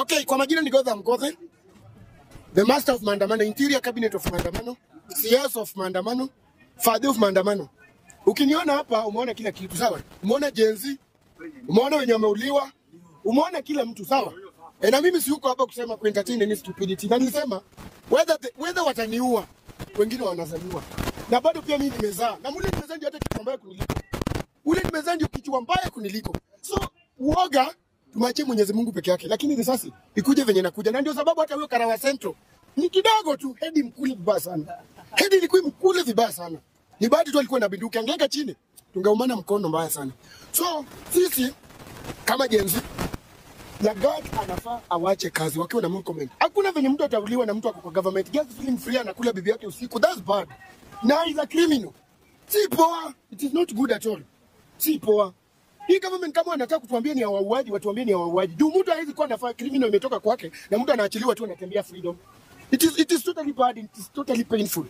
Okay, kwa majina ni Godha Mgothe, the master of maandamano, interior cabinet of maandamano, CS of maandamano, father of maandamano. Ukiniona hapa umeona kila kitu, sawa? Umeona jenzi, umeona wenye wameuliwa, umeona kila mtu, sawa? Na mimi si yuko hapa kusema ku entertain any stupidity. Na nilisema whether wataniua, wengine wanazaliwa. Na bado pia mimi nimezaa. Na mule nimezaa ndio hata kitu mbaya kuniliko. Ule nimezaa ndio kitu mbaya kuniliko. So uoga tumachie Mwenyezi Mungu peke yake, lakini risasi ikuje venye nakuja. Na ndio sababu hata huyo Karawa Central ni kidogo tu, hedi mkuli vibaya sana. Hedi ilikuwa mkuli vibaya sana. Ni bahati tu alikuwa na binduki, angeka chini tungeumana mkono mbaya sana. So sisi kama jenzi na God anafaa awache kazi wakiwa na comment. Hakuna venye mtu atauliwa na mtu ako kwa government just feeling free anakula bibi yake usiku. That's bad. Na is a criminal. Si poa. It is not good at all. Si poa. Hii government kama wanataka kutuambia ni wauaji, watuambie ni wauaji. Juu mtu haizi kuwa anafaa criminal imetoka kwake na mtu anaachiliwa tu anatembea freedom. It is totally bad, it is totally painful.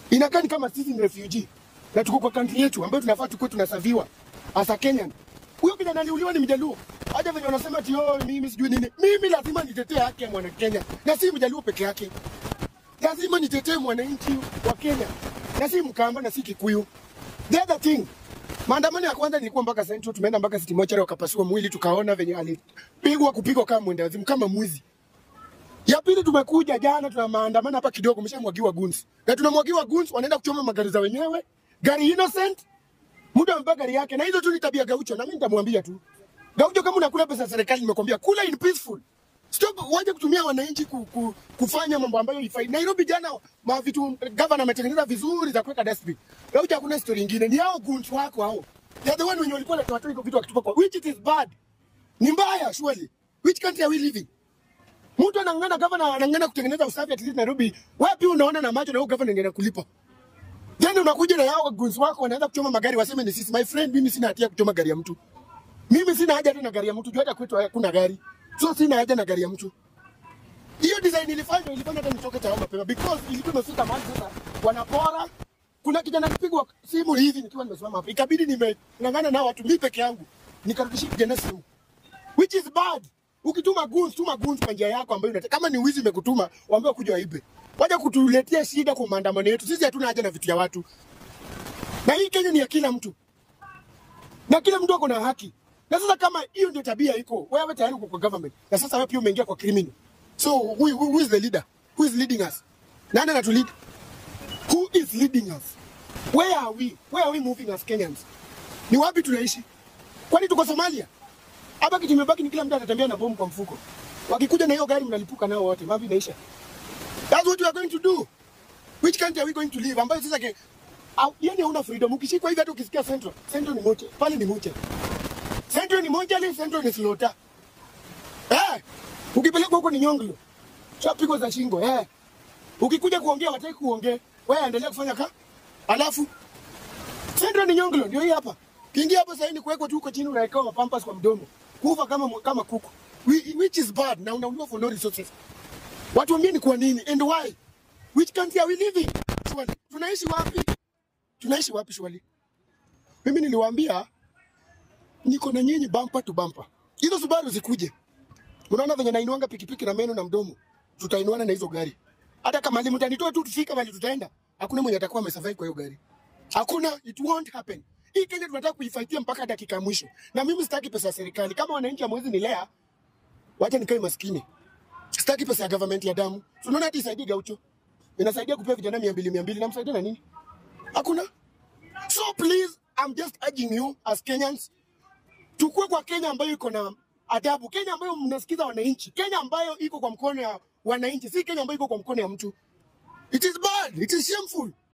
Inakaa ni kama sisi ni refugee na tuko kwa country yetu ambayo tunafaa tukue tunasaviwa as a Kenyan. Huyo kijana aliuliwa ni Mjaluo. Hata venye wanasema ati mimi sijui nini. Mimi lazima nitetee haki ya mwana Kenya. Na si Mjaluo peke yake. Lazima nitetee mwananchi wa Kenya. Na si Mkamba na si Kikuyu. The other thing, maandamano ya kwanza nilikuwa mpaka Central, tumeenda mpaka City Mortuary wakapasua mwili tukaona venye kupigwa kama mwendawazimu kama mwizi. Ya pili tumekuja jana tuna maandamano hapa kidogo mshamwagiwa guns. Na tunamwagiwa guns wanaenda kuchoma magari za wenyewe. Gari innocent. Mtu amebeba gari yake na hizo tu ni tabia Gaucho na mimi nitamwambia tu. Gaucho kama unakula pesa ya serikali nimekwambia kula in peaceful. Stop waje kutumia wananchi kufanya mambo ambayo ifai. Nairobi jana vitu governor ametengeneza vizuri za kuweka dustbin. Gaucho hakuna story nyingine. Ni hao guns wako hao. They are the one wenye walikuwa wanatoa hizo vitu wakitupa kwa which it is bad. Ni mbaya surely. Which country are we living? Mtu anang'ana governor anang'ana kutengeneza usafi at least Nairobi. Wapi unaona na macho na huyo governor angeenda kulipa? Tena unakuja na yao guns wako wanaanza kuchoma magari waseme ni sisi. My friend, mimi sina hatia kuchoma gari ya mtu. Mimi sina haja na gari ya mtu. Juu hata kwetu hakuna gari. So sina haja na gari ya mtu. Hiyo design ilifanya hata nitoke tao mapema because ilikuwa imefika mahali sasa wanapora. Kuna kijana alipigwa simu hivi nikiwa nimesimama hapa. Ikabidi nimeng'ang'ana nao watu mimi peke yangu. Nikarudishia kijana simu. Which is bad. Ukituma guns, tuma guns kwa njia yako ambayo unataka. Kama ni wizi imekutuma, waambie kuja waibe. Waje kutuletea shida kwa maandamano yetu. Sisi hatuna haja na vitu ya watu. Na hii Kenya ni ya kila mtu. Na kila mtu ako na haki. Na sasa kama hiyo ndio tabia iko, wewe tayari uko kwa government. Na sasa wewe pia umeingia kwa criminal. So who is the leader? Who is leading us? Nani anatulead? Who is leading us? Where are we? Where are we moving as Kenyans? Ni wapi tunaishi? Kwani tuko Somalia? Hapa kitu imebaki ni kila mtu anatembea na bomu kwa mfuko. Wakikuja na hiyo gari mnalipuka nao wote. Wapi inaisha? That's what we are going to do. Which country are we going to live? Ambayo sasa yani hauna freedom. Ukishikwa hivi hata ukisikia Central ni moja. Pale ni moja. Central ni moja, ile Central ni slota. Ukipelekwa huko ni nyonglo. Chapigwa za shingo. Ukikuja kuongea wataki kuongea. Wewe endelea kufanya alafu Central ni nyonglo ndio hii hapa. Kiingia hapo sasa ni kuwekwa tu huko chini unawekewa mapampas kwa mdomo. Kufa kama kuku. Which is bad. Na unauliwa for no resources. Watu wambie ni kwa nini and why? Which country are we living? Shwali. Tunaishi wapi? Tunaishi wapi shwali? Mimi niliwaambia niko na nyinyi bumper to bumper. Hizo Subaru zikuje. Unaona venye nainuanga pikipiki na meno na mdomo. Tutainuana na hizo gari. Hata kama mtanitoa tu tufika mahali tutaenda, hakuna mwenye atakuwa amesurvive kwa hiyo gari. Hakuna, it won't happen. Hii Kenya tunataka kuifightia mpaka dakika ya mwisho. Na mimi sitaki pesa ya serikali. Kama wananchi hamwezi nilea, wacha nikae maskini. Sitaki pesa ya government ya damu. Tunaona hata isaidie Gaucho. Inasaidia kupea vijana 200 na msaidia na nini? Hakuna. So please, I'm just urging you as Kenyans, tukue kwa Kenya ambayo iko na adabu. Kenya ambayo mnasikiza wananchi. Kenya ambayo iko kwa mkono ya wananchi. Si Kenya ambayo iko kwa mkono ya mtu. It is bad. It is shameful.